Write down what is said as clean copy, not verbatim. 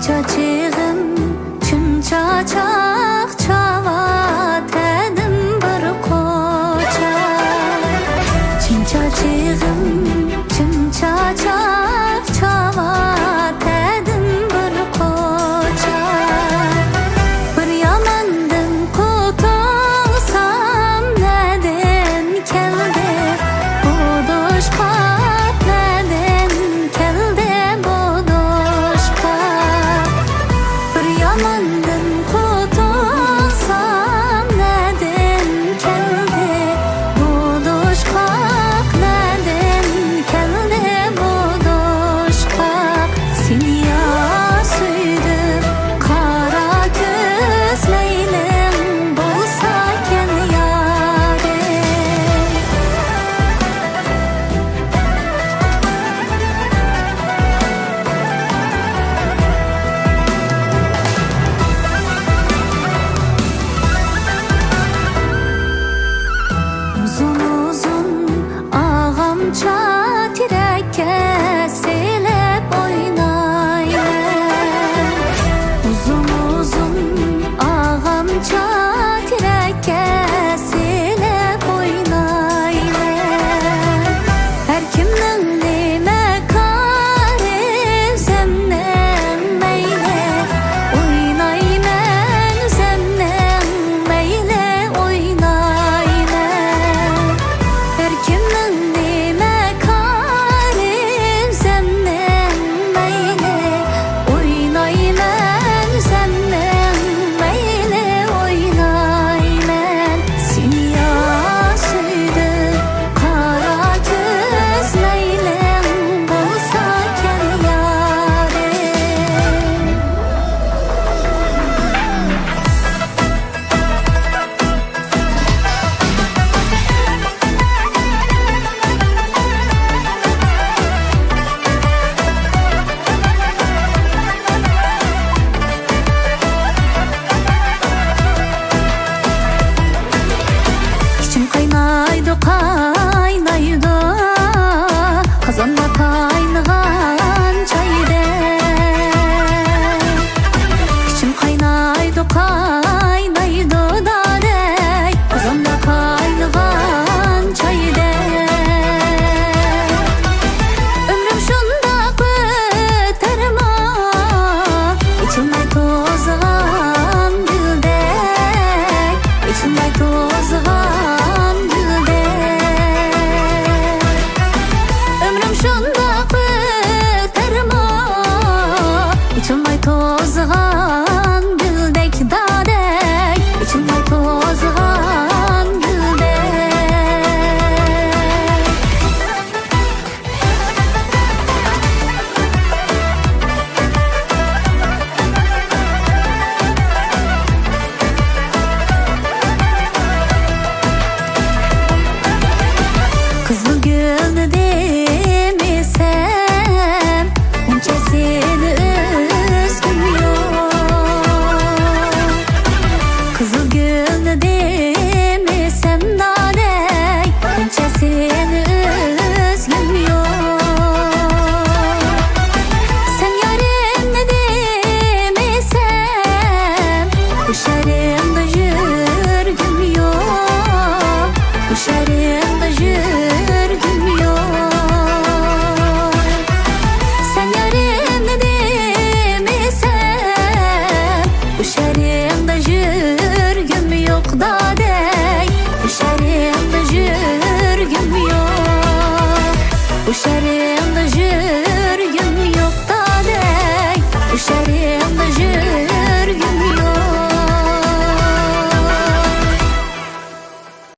çocağım çün çaçak çavat edim bir koça. Çün çocağım çün çaçak çavat edim bir koça. Bir yamandım kutulsam neden keldi bu düşpak, neden keldi bu düşpak. Bir yamandım kutulsam neden keldi bu düşpak, neden keldi bu düşpak. Seni ya süydüm kara gözleylim bulsa ken yâre. Uzun uzun ağamça tirekke silip oynayın. Uzun uzun ağamça tirekke silip oynayın. Her kimnin nime karı zemnen meyle oynaymen, zemnen meyle oynaymen. Her kimnin nime karı zemnen meyle oynaymen, zemnen meyle oynaymen. Seni ya süydüm kara gözleylim bulsa ken yâre. İçim kaynaydı kaynaydı kazanda kaynayan çaydek. İçim kaynaydı kaynaydı dadek kazanda kaynayan çaydek. Ömrüm şundaq öterma içimde tozgan güldek, içimde tozgan güldek. Ömrüm şundaq öterma içimde tozgan güldek dadek, içimde tozgan güldek. Kızıl gülü demisem onca seni üzgün yok. Kızıl gülü demisem dadek onca seni üzgün yok. Sen yarim ne demisem bu şerimde yürgüm yok. Bu şerimde yürgüm yok. Sen yarim ne demisem bu şerimde yürgüm yok dadek. Bu şerimde yürgüm yok. Bu şerimde yürgüm yok dadek. Bu şerimde yürgüm yok.